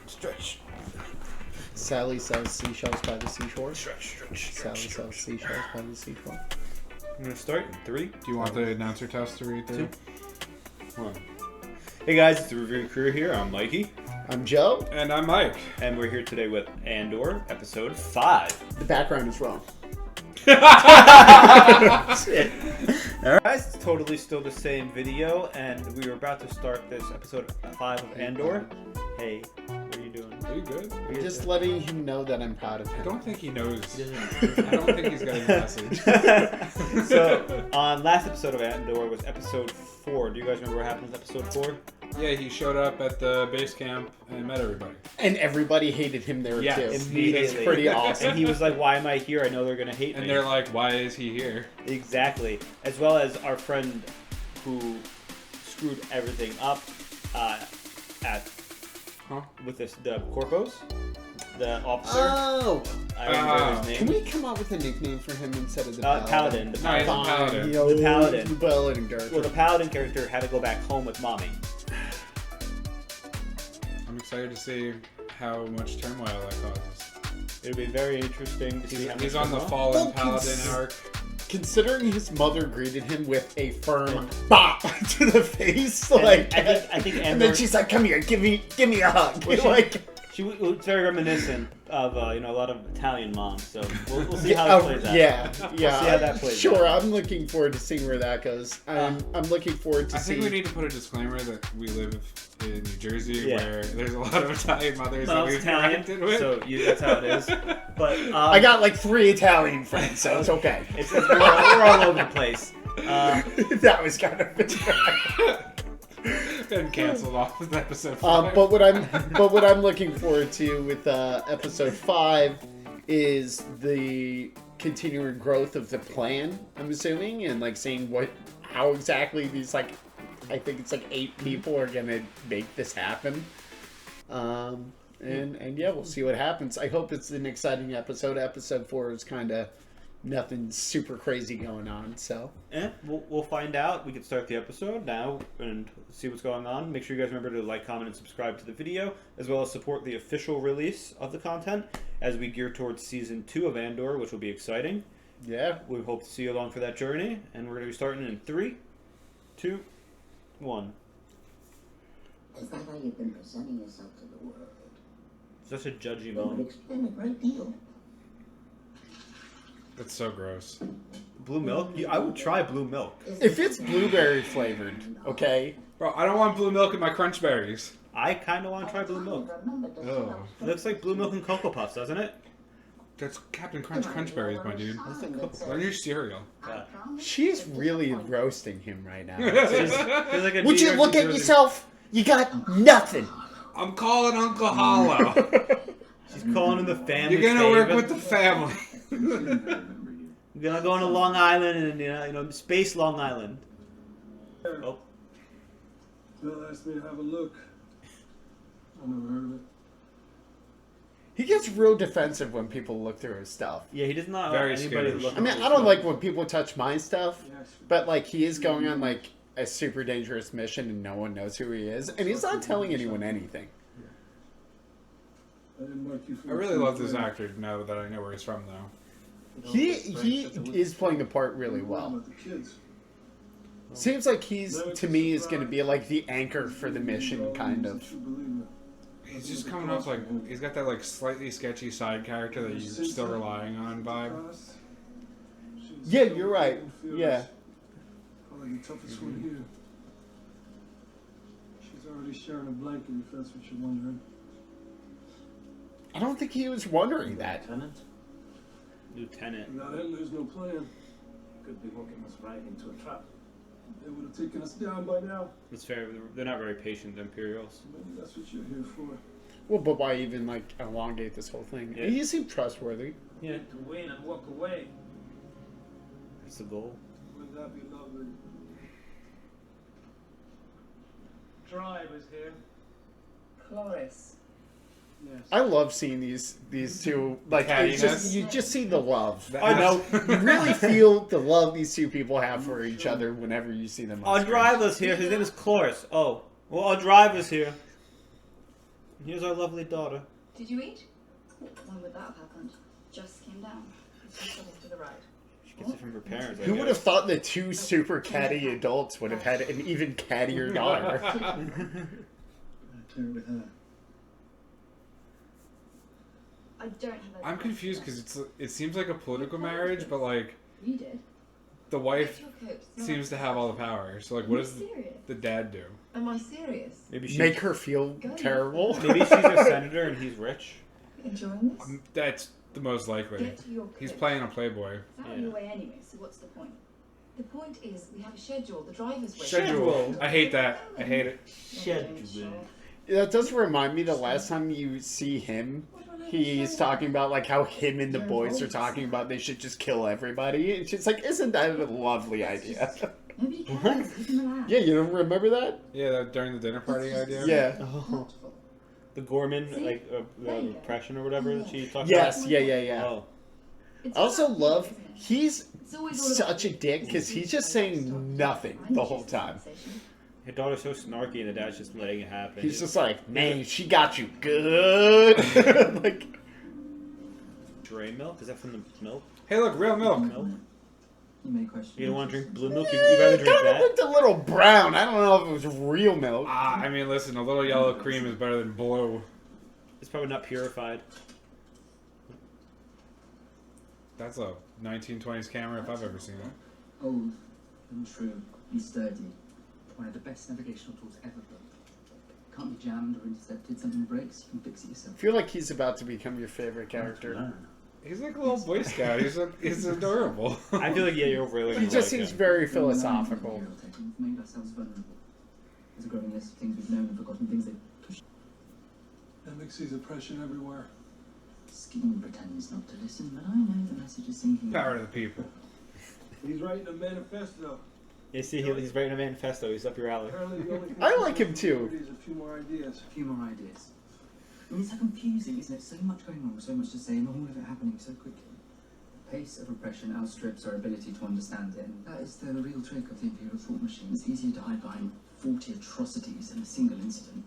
Stretch. Sally sells seashells by the seashore. Stretch. Sally sells seashells by the seashore. I'm gonna start in 3. Do you want the announcer test to read through? 2, 1. Hey guys, it's the Reviewing Crew here. I'm Mikey. I'm Joe. And I'm Mike. And we're here today with Andor, episode 5. The background is wrong. Alright guys, it's totally still the same video, and we were about to start this episode 5 of Andor. Hey, what are you doing? Are you good? I'm just letting him know that I'm proud of him. I don't think he knows. I don't think he's got a message. So, on last episode of Andor was episode 4. Do you guys remember what happened in episode 4? Yeah, he showed up at the base camp and met everybody. And everybody hated him there Yeah, too. immediately. It's pretty awesome. And he was like, why am I here? I know they're going to hate me. And they're like, why is he here? Exactly. As well as our friend who screwed everything up with the Corpos, the officer. Oh! I remember his name. Can we come up with a nickname for him instead of the Paladin. No, he's a paladin. You know, The Paladin. The Paladin character. Well, the Paladin character had to go back home with Mommy. I'm excited to see how much turmoil that causes. It'll be very interesting to see how He's much on the turmoil. fallen Well, paladin arc. Considering his mother greeted him with a firm bop to the face, And like, I think Andor, and then she's like, "Come here, give me a hug." Well, Like, it's very reminiscent of a lot of Italian moms. So we'll see how it plays out. yeah. We'll see how that plays Sure, out. I'm looking forward to seeing where that goes. I'm looking forward to I seeing. think we need to put a disclaimer that we live in New Jersey Yeah. where there's a lot of Italian mothers that Mom's we've Italian, interacted with. so that's how it is. But I got like 3 Italian friends, so it's okay. we're all over the place. That was kind of. Been canceled off with episode 5. But what I'm looking forward to with episode 5 is the continuing growth of the plan. I'm assuming, and like seeing how exactly these I think it's like 8 people are gonna make this happen. And yeah, we'll see what happens. I hope it's an exciting episode. Episode 4 is kind of nothing super crazy going on, so. We'll find out. We can start the episode now and see what's going on. Make sure you guys remember to like, comment, and subscribe to the video, as well as support the official release of the content as we gear towards Season 2 of Andor, which will be exciting. Yeah. We hope to see you along for that journey, and we're going to be starting in 3, 2, 1. Is that how you've been presenting yourself to the world? Such a judgy It would moment. explain a great deal. That's so gross. Blue milk? I would try blue milk. If it's blueberry flavored, okay? Bro, I don't want blue milk in my crunch berries. I kind of want to try blue milk. Oh. It looks like blue milk and Cocoa Puffs, doesn't it? That's Captain Crunch berries, my dude. They're your cereal. She's really roasting him right now. Feels like a Would New you York, look New at Jersey- yourself? You got nothing. I'm calling Uncle Hollow. She's calling him the family. You're gonna work favorite. with the family. You're gonna go on to Long Island and space Long Island. Oh, Bill asked me to have a look. I never heard of it. He gets real defensive when people look through his stuff. yeah, he does not Very let anybody skittish. look. I mean, at his I don't stuff. like when people touch my stuff, He asked but like he is going on like a super dangerous mission and no one knows who he is, and he's not telling anyone anything. I didn't mark you for I really love this actor now that I know where he's from, though. He is playing the part really well. With the kids. Seems like he's to me is going to be like the anchor for the mission, kind of. He's just coming off like he's got that like slightly sketchy side character that you're still relying on vibe. Yeah, you're right. Yeah. Probably the toughest one here. She's already sharing a blanket, if that's what you're wondering. I don't think he was wondering that. Lieutenant. Without him, there's no plan. Could be hooking us right into a trap. They would have taken us down by now. It's fair. They're not very patient, the Imperials. Maybe that's what you're here for. Well, but why even like elongate this whole thing? Yeah. He seemed trustworthy. Yeah, To win and walk away. that's the goal. Wouldn't that be lovely? Drive is here. Cloris. Yes. I love seeing these two like it's just, Cattiness. you just see the love. The You know, you really feel the love these two people have for each other whenever you see them. On Our screen. driver's here. His name is Cloris. Oh, well, our driver's here. Here's our lovely daughter. Did you eat? When would that have happened? Just came down. Just off to the right. She gets it from her parents. I Who would have guess. thought the two super catty adults would have had an even cattier daughter? I clear it with her. I don't have a I'm confused because it seems like a political marriage, but like You did. the wife Get your coat. It's seems to not- have all the power. So like, what Are you does serious? the dad do? Am I serious? Maybe she's Make her feel terrible? maybe she's a senator and he's rich. Enjoying this? That's the most likely. Get your coat. He's playing a playboy. It's out Yeah. of your way anyway, so what's the point? The point is, we have a schedule. The driver's waiting. Schedule. I hate that. I hate it. That does remind me the last time you see him, he's talking about like how him and the boys are talking about they should just kill everybody. And she's like, isn't that a lovely idea? Nobody cares. Leave them relax. Yeah, you don't remember that? Yeah, that during the dinner party idea. Yeah. Oh. The Gorman, like, the oppression or whatever that she talked Yes, about? yeah. Oh. It's I also about you, love, isn't it? he's It's always all about such a you. dick because he's just saying nothing the whole time. Her daughter's so snarky and the dad's just letting it happen. He's just like, man, she got you good. Like, Dray milk? Is that from the milk? Hey, look, real milk. Milk? You may question. You don't want to drink blue milk? You'd rather it drink kind of that? looked a little brown. I don't know if it was real milk. I mean, listen, a little yellow cream is better than blue. It's probably not purified. That's a 1920s camera if I've ever seen it. Old and true and sturdy. One of the best navigational tools ever built. Can't be jammed or intercepted. Something breaks, you can fix it I yourself. feel like he's about to become your favorite character. He's like a little Boy Scout. He's adorable. I feel like, yeah, you're really He just seems very philosophical. We've made ourselves vulnerable. There's a growing list of things we've known and forgotten, things that push. Emmett sees oppression everywhere. Scheme pretends not to listen, but I know the message is sinking. Power to the people. He's writing a manifesto. You see, he's writing a manifesto. He's up your alley. Apparently the only thing I like him too. is a few more ideas. A few more ideas. I mean, it's so confusing, isn't it? So much going on, so much to say, and all of it happening so quickly. The pace of oppression outstrips our ability to understand it, and that is the real trick of the Imperial thought machine. It's easier to hide behind 40 atrocities in a single incident,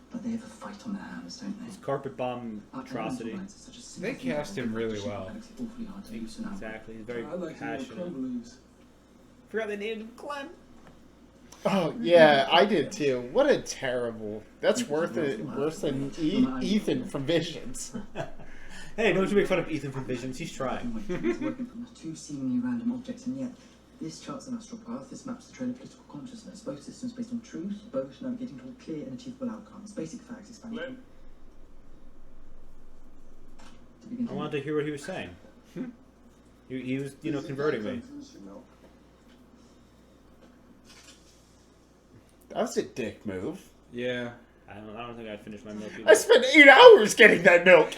but they have a fight on their hands, don't they? His carpet bomb Our atrocity. elemental rights are such a simple They thing, cast but him really oppression well. makes it awfully hard to loosen out. Exactly. He's very I like to know passionate. Clem believes. Forgot they named him Clem. Oh yeah, I did too. What a terrible. That's worse than Ethan from Visions. Hey, don't you make fun of Ethan from Visions. He's trying. Working from two seemingly random objects, and yet this charts an astral path. This maps the trail of political consciousness. Both systems based on truth, both navigating toward clear and achievable outcomes. Basic facts expanded. Clem? To begin I wanted to hear what he was saying. He was, converting me. That was a dick move. Yeah. I don't think I'd finish my milk I either. spent 8 hours getting that milk.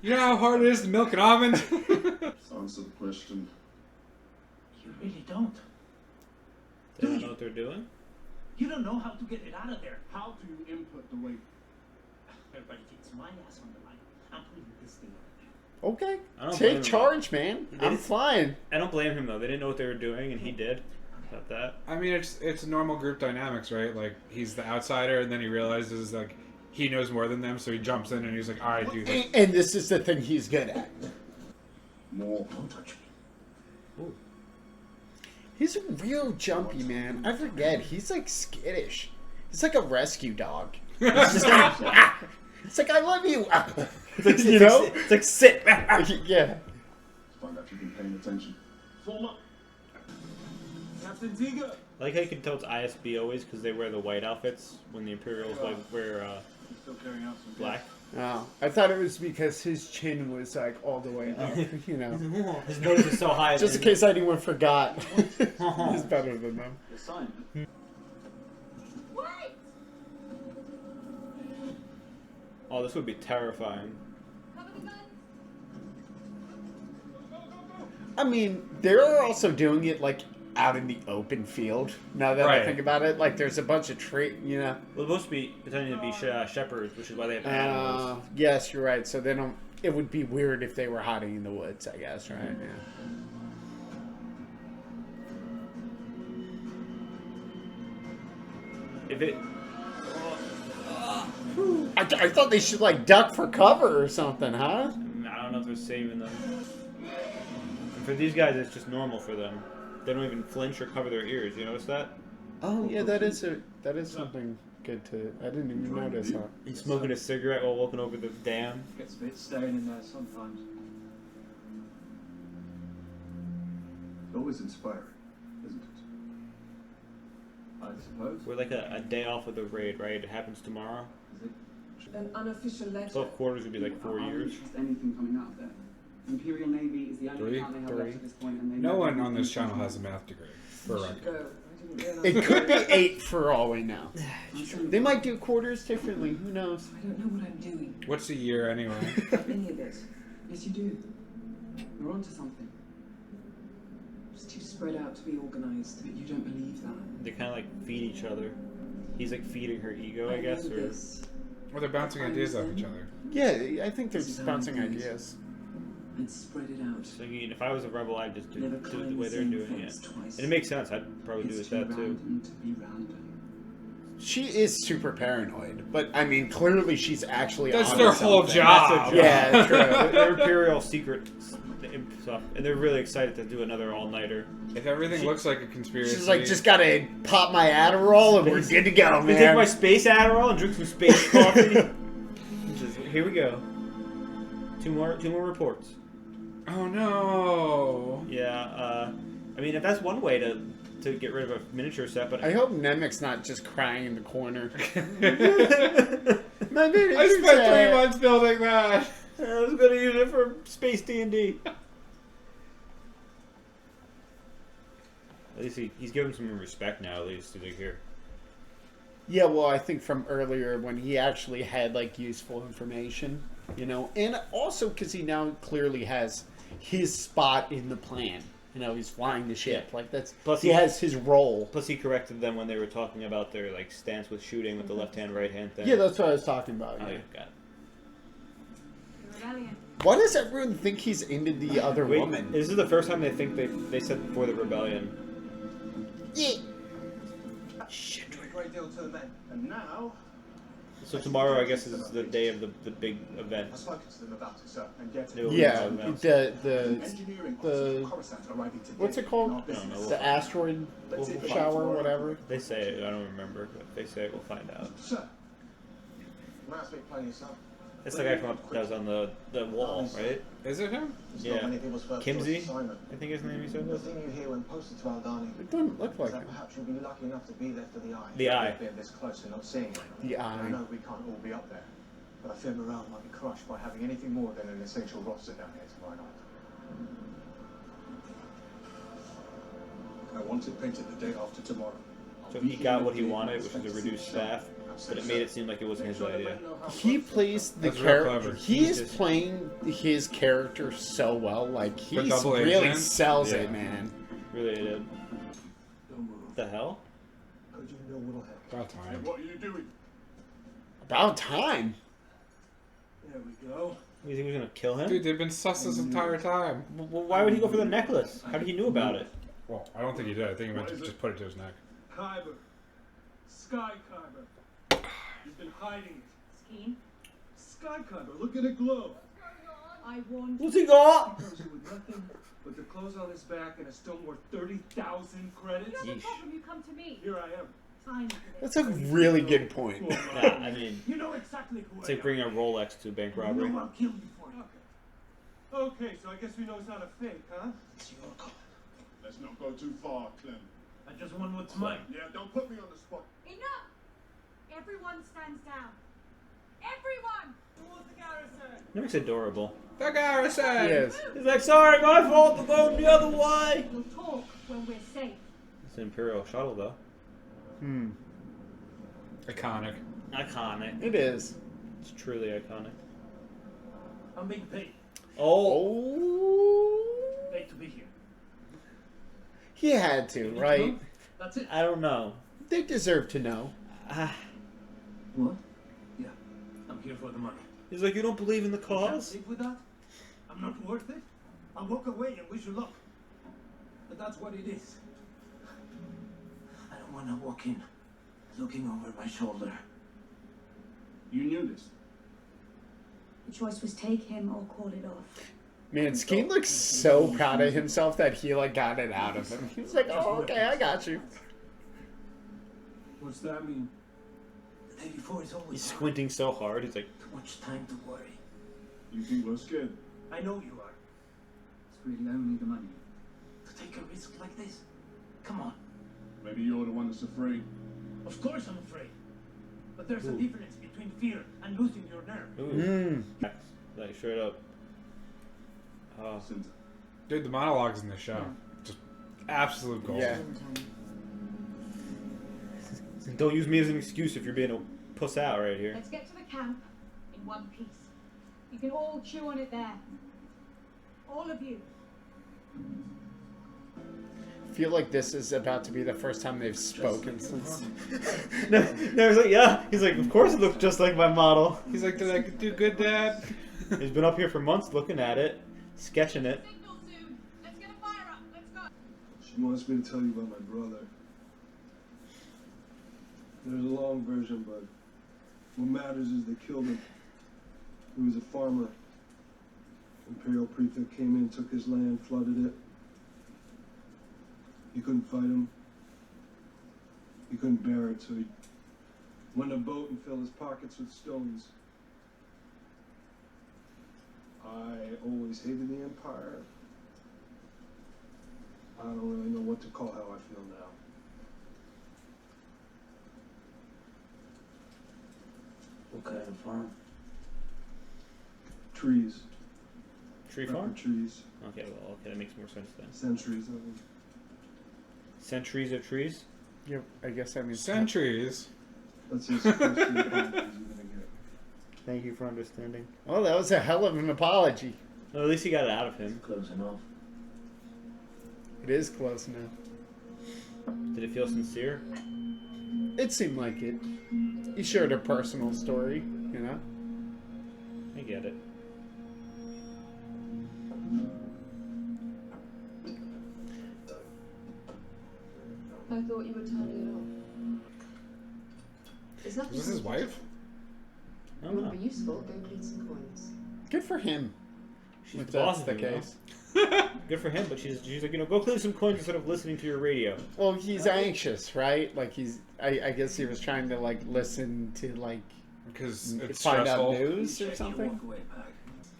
You know how hard it is to milk an almond? Answer the question. You really don't. They don't know what they're doing? You don't know how to get it out of there. How do you input the weight? Everybody keeps my ass on the line. I'm putting this thing out there. Okay, I don't blame take him. charge, man. They I'm didn't- fine. I don't blame him though. They didn't know what they were doing, and he did. About that. I mean, it's normal group dynamics, right? Like, he's the outsider, and then he realizes, like, he knows more than them, so he jumps in and he's like, alright, do this. And this is the thing he's good at. More. Don't touch me. He's a real jumpy man. I forget. He's like skittish. He's like a rescue dog. It's just like, "Ah." It's like I love you. You know? It's like sit. Yeah. Find out you've been paying attention. Form up. Captain Tiga. I like how you can tell it's ISB always because they wear the white outfits when the Imperials wear Still carrying out some black. Oh, I thought it was because his chin was like all the way up. You know, His nose is so high. just in case anyone forgot. He's better than them. Assignment. What? Oh, this would be terrifying. Cover the guns. I mean, they're also doing it like out in the open field. Now that I Right. think about it, like there's a bunch of you know. Well, they're supposed to be pretending to be shepherds, which is why they have animals. Yes, you're right. So they don't. It would be weird if they were hiding in the woods. I guess, right? Yeah. If it, I thought they should like duck for cover or something, huh? I don't know if they're saving them. And for these guys, it's just normal for them. They don't even flinch or cover their ears. You notice that? Oh yeah, that is something good to. I didn't even notice that. He's smoking a cigarette while walking over the dam. Gets a bit staring in there sometimes. It's always inspiring, isn't it? I suppose. We're like a day off of the raid, right? It happens tomorrow. Is it? An unofficial letter. 12 quarters would be like 4 years. Anything coming out there. Imperial Navy is the only account they have left at this point, and they No one on this channel has a math degree. For a Should record. go. I didn't It realise. could be 8 for all we know. They might do quarters differently. Who knows? I don't know what I'm doing. What's the year anyway? Any of it. Yes, you do. You're onto something. It's too spread out to be organised. But you don't believe that. They kind of like feed each other. He's like feeding her ego, I guess. know Or this. Well, they're bouncing ideas off each other. Yeah, I think they're just bouncing ideas. And spread it out. so, if I was a rebel, I'd just do Never it the climb way the they're same doing it. fence twice. And it makes sense. I'd probably do It's it that too too. random to be random. She is super paranoid, but I mean, clearly she's actually. That's on their to whole something. job. Yeah, true. They're Imperial secret stuff, and they're really excited to do another all-nighter. If everything looks like a conspiracy, She's like, just gotta pop my Adderall and we're good to go, We take my man. space Adderall and drink some space coffee. Here we go. Two more reports. oh no. Yeah, I mean, if that's one way to get rid of a miniature set, but I hope Nemec's not just crying in the corner. I My miniature spent 3 set. months building that. I was gonna use it for space D&D. At least he's giving some respect now. At least to here. Yeah, well, I think from earlier when he actually had like useful information, you know, and also because he now clearly has his spot in the plan. You know, he's flying the ship. Like that's Plus he has his role. Plus, he corrected them when they were talking about their like stance with shooting with the left hand, right hand thing. Yeah, that's what I was talking about. Oh, Yeah. yeah, got it. The rebellion. Why does everyone think he's into the other Wait, woman? this is the first time they think they said before the rebellion. Yeah. A great deal to the men. And now, So tomorrow, I guess, is the day of the big event. I've spoken to them about it, sir, and yet They will Yeah, announce. the engineering the- officers of Coruscant arriving today. what's it called? in our I don't know. business. the asteroid Let's see if shower, tomorrow- whatever. They say it. I don't remember, but if they say it, we'll find out. Sir, you might speak plainly, sir. It's the guy from that was on the wall, right? Is it him? It's Yeah. not many people's first Kimsey? choice assignment. I think his name. You said The was. thing you hear when posted to Aldani It doesn't look is like that him. perhaps you'll be lucky enough to be there for the eye. The eye. Being this close and not seeing it. The I eye. know we can't all be up there, but I fear morale might be crushed by having anything more than an essential roster down here tomorrow night. I want it painted the day after tomorrow. So he got what he wanted, which was a reduced staff, but it made it seem like it wasn't his idea. He plays the That's real character. clever. He He's is just- playing his character so well. Like he's double really agent? sells Yeah. it, man. Really did. Don't move. The hell? Could you know what'll happen? About Hey, time. what are you doing? About time. There we go. You think he was gonna kill him? Dude, they've been sus this entire time. Well, why would he go for the necklace? How did he know about it? Well, I don't think he did. I think he meant to just put it to his neck. Kyber. Sky Kyber. You've been hiding it. Scheme. Sky Kyber, look at it glow. I warned What's he got? He comes here with nothing but the clothes on his back and a stone worth 30,000 credits. you. Yeesh. Problem, you come to me. Here I am. Fine. That's a really good point. Yeah, I mean, You know exactly who it's I like am. bringing a Rolex to a bank robbery. You know I'll kill you for it. Okay, so I guess we know it's not a fake, huh? It's your call. Let's not go too far, Clem. I just want what's mine. Yeah, don't put me on the spot. Enough! Everyone stands down. Everyone! Towards the garrison. That makes adorable. The garrison! Yes. He's like, sorry, my fault for going the other way. We'll talk when we're safe. It's an Imperial shuttle, though. Iconic. Iconic. It is. It's truly iconic. I'm being paid. Oh, Oh. Paid to be here. He had to, right? That's it. I don't know. They deserve to know. What? Yeah. I'm here for the money. He's like, you don't believe in the You can't cause? live with that? I'm not worth it? I'll walk away and wish you luck. But that's what it is. I don't want to walk in looking over my shoulder. You knew do this. The choice was take him or call it off. Man, Skeen looks so proud of himself that he like got it out of him. He's like, oh, okay, I got you. What's that mean? The day before is always He's squinting so hard. He's like, too much time to worry. You people are scared. I know you are. It's really only the money. To take a risk like this? Come on. Maybe you're the one that's afraid. Of course I'm afraid. But there's a difference between fear and losing your nerve. ooh. Like, straight up. Oh. Since Dude, the monologues in this show, just absolute gold. Yeah. Don't use me as an excuse if you're being a puss out right here. Let's get to the camp in one piece. You can all chew on it there. All of you. I feel like this is about to be the first time they've spoken since. No, he's like, yeah. He's like, of course it looks just like my model. He's like, did I do good, Dad? He's been up here for months looking at it, sketching it. Signal soon. Let's get a fire up. Let's go. she wants me to tell you about my brother. There's a long version, but what matters is they killed him. He was a farmer. Imperial prefect came in, took his land, flooded it. He couldn't fight him. He couldn't bear it, so he went on a boat and filled his pockets with stones. I always hated the Empire. I don't really know what to call how I feel now. What kind of farm? Trees. Tree Pepper farm? trees. Okay, well, okay, that makes more sense then. Centuries of them. Centuries of trees? Yeah, I guess that means Centuries. That's as close to the apologies you're gonna get. Thank you for understanding. Oh, that was a hell of an apology. Well, at least he got it out of him. Close enough. It is close now. Did it feel sincere? It seemed like it. He shared a personal story, you know? I get it. I thought you were turning it off. There's nothing. Is this his wife? I don't know. Remember, useful. Go clean some coins. Good for him. She's If the that's boss of the him, you know? case. Good for him, but she's like, go clean some coins instead of listening to your radio. Well, he's anxious, right? Like I guess he was trying to like listen to like Because it's find stressful. out news Check or your something. walk away pack.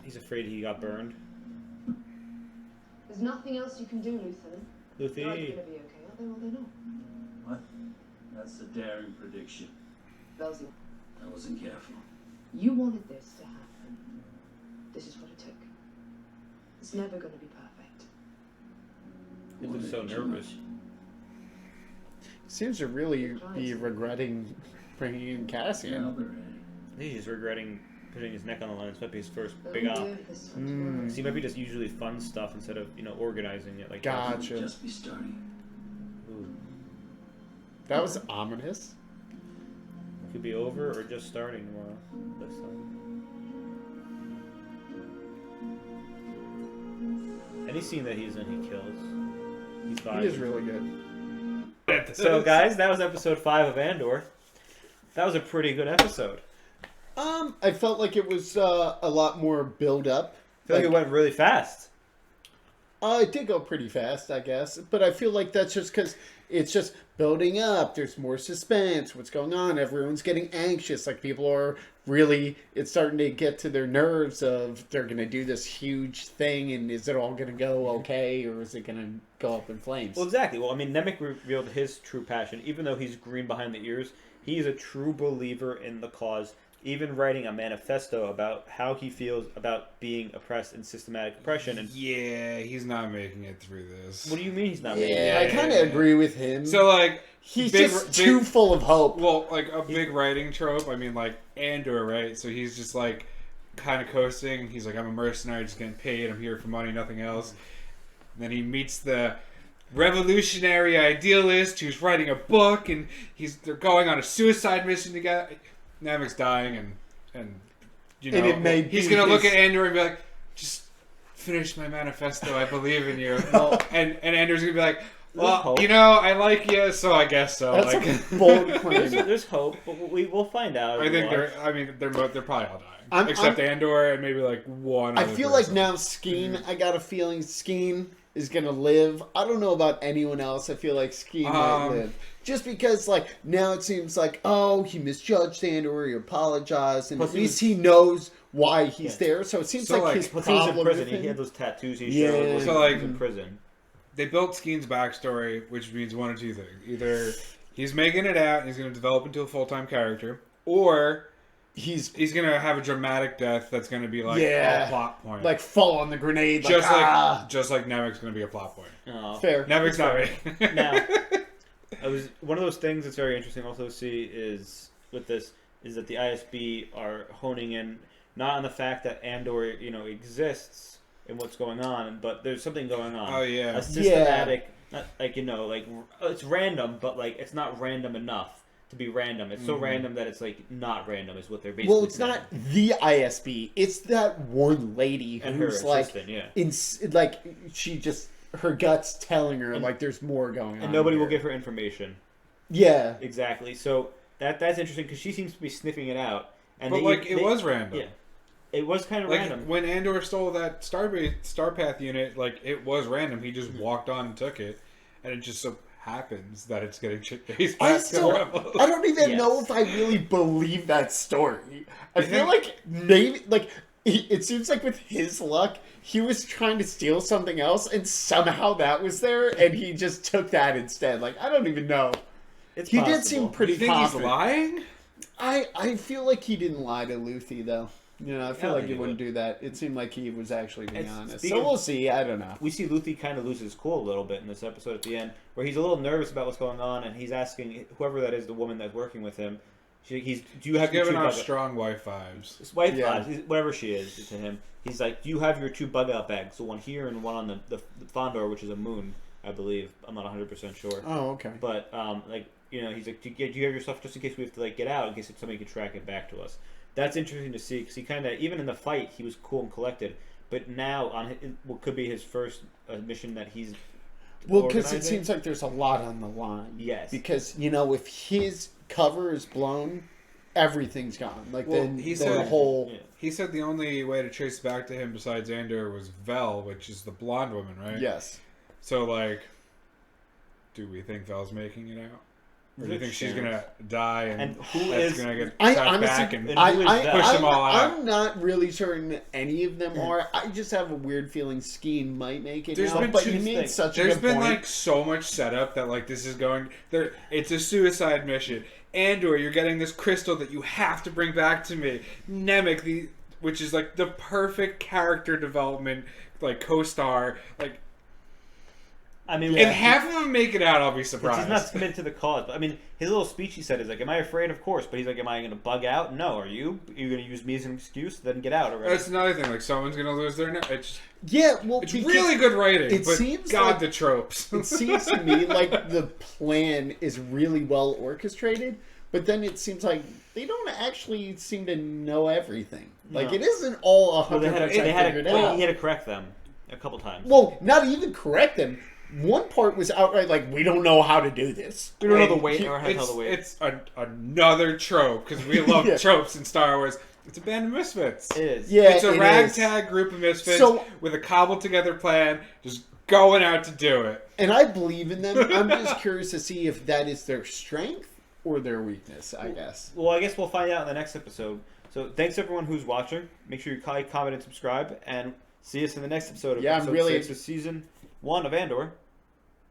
He's afraid he got burned. There's nothing else you can do, Lieutenant. They're either Luffy. gonna be okay, are they, or they're not. What? That's a daring prediction. Belzy, I wasn't careful. you wanted this to happen. This is what it took. It's never gonna be perfect. He looks so nervous. Seems to really be regretting bringing in Cassian. Now they're ready. I think he's regretting putting his neck on the line. This might be his first They'll big only op. do it this time tomorrow. Because he might be just usually fun stuff instead of, organizing it like Gotcha. Just be starting. that. Ooh. That was ominous. Could be over or just starting tomorrow. This time. Any scene that he's in, he kills. He's fine. He is really good. So, guys, that was episode 5 of Andor. That was a pretty good episode. I felt like it was a lot more build up. I feel like it went really fast. It did go pretty fast, I guess, but I feel like that's just because it's just building up. There's more suspense. What's going on? Everyone's getting anxious. Like people are really, it's starting to get to their nerves of they're going to do this huge thing, and is it all going to go okay, or is it going to go up in flames? Well, exactly. Well, I mean, Nemec revealed his true passion. Even though he's green behind the ears, he is a true believer in the cause. Even writing a manifesto about how he feels about being oppressed and systematic oppression. And Yeah, he's not making it through this. what do you mean he's not making Yeah, it? I kind of agree with him. So, like, he's big- just big- too full of hope. well, like a big writing trope. I mean, like Andor, right? So he's just like kind of coasting. He's like, I'm a mercenary, just getting paid. I'm here for money, nothing else. And then he meets the revolutionary idealist who's writing a book, and they're going on a suicide mission together. Nemec's dying, and you know, And it may he's be gonna look his- at Andor and be like, just finish my manifesto. I believe in you. And Andor's gonna be like, Well, hope. you know, I like you, so I guess so. That's Like, a bold claim. There's hope, but we'll find out. I think Watch. they're probably all dying, except Andor and maybe like one. I other feel person. like now Skeen, I got a feeling Skeen is gonna live. I don't know about anyone else. I feel like Skeen might live. Just because, like, now it seems like, oh, he misjudged Andor, he apologized, and Plus at least he knows why he's there. So it seems So, like his Plus he was in problem prison. with him- He had those tattoos. He Yeah. showed. So, like, he was in prison. they built Skeen's backstory, which means one of two things: either he's making it out and he's going to develop into a full-time character, or he's going to have a dramatic death that's going to be like a plot point, like fall on the grenade, just like Nemec's going to be a plot point. Oh. Fair. Nemec's not me. Now, one of those things that's very interesting also to see is with this is that the ISB are honing in not on the fact that Andor exists and what's going on, but there's something going on. Oh yeah, a systematic, not like like it's random, but like it's not random enough to be random. It's so random that it's like not random is what they're basically. Well, it's saying. not the ISB. It's that one lady And her who's like, assistant, like she just her guts telling her like there's more going on, and nobody will here. give her information. Yeah, exactly. So that's interesting because she seems to be sniffing it out. And but it was random. Yeah, it was kind of like, random. When Andor stole that Starpath unit, like it was random. He just walked on and took it, and it just so happens that it's getting based back to Rebels. I don't even know if I really believe that story. I feel like maybe it seems like with his luck, he was trying to steal something else, and somehow that was there, and he just took that instead. Like I don't even know. He did seem pretty you think confident. He's lying? I feel like he didn't lie to Luthie though. I feel like he wouldn't would. do that. It seemed like he was actually being honest. So speaking- we'll see. I don't know. We see Luthie kind of lose his cool a little bit in this episode at the end, where he's a little nervous about what's going on, and he's asking whoever that is, the woman that's working with him, do you have your giving two off bug strong wife vibes? wife vibes, whatever she is to him. He's like, do you have your two bug out bags? So one here and one on the Fondor, which is a moon, I believe. I'm not 100% sure. Oh, okay. But he's like, do you have your stuff just in case we have to get out, in case somebody can track it back to us? That's interesting to see because he kind of, even in the fight, he was cool and collected. But now on what could be his first mission that he's because it seems like there's a lot on the line. Yes. Because if his cover is blown, everything's gone. He said the only way to trace back to him besides Andor was Vel, which is the blonde woman, right? Yes. So do we think Vel's making it out? Or do you think she's gonna die and who that's is gonna get I shot honestly, back and push them all out? I'm not really certain any of them are. I just have a weird feeling Skeen might make it. There's been but two you made things. such a There's good been point. so much setup that this is going there. It's a suicide mission. Andor, you're getting this crystal that you have to bring back to me. Nemec, which is the perfect character development, co-star. I mean, if half of them make it out, I'll be surprised. He's not committed to the cause. But, I mean, his little speech he said is am I afraid? Of course. But he's like, am I going to bug out? No. Are you? Are you going to use me as an excuse? Then get out already. That's another thing. Someone's going to lose their neck. It's because really good writing. It but seems God, the tropes. It seems to me like the plan is really well orchestrated, but then it seems like they don't actually seem to know everything. No. It isn't all 100% figured out. He had to correct them a couple times. Well, not even correct them. One part was outright we don't know how to do this. We don't know the weight or how to tell the weight. It's another trope because we love tropes in Star Wars. It's a band of misfits. It is. Yeah, it's a ragtag group of misfits with a cobbled together plan, just going out to do it. And I believe in them. I'm just curious to see if that is their strength or their weakness, I guess. Well, I guess we'll find out in the next episode. So thanks everyone who's watching. Make sure you like, comment, and subscribe. And see us in the next episode of episode 6 of Season 1 of Andor.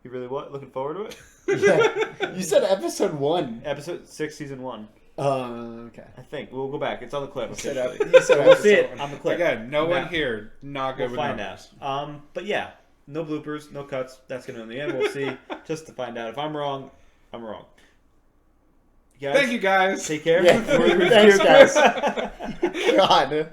You really looking forward to it? Yeah. You said episode 1. Episode 6, Season 1. Okay. I think. We'll go back. It's on the clip. You We'll said see it on the clip. Again, no one here not good we'll with find numbers. out. But yeah, no bloopers, no cuts. That's going to be in the end. We'll see. Just to find out. If I'm wrong, I'm wrong. Thank you, guys. Take care. Yeah. Thanks, guys. God.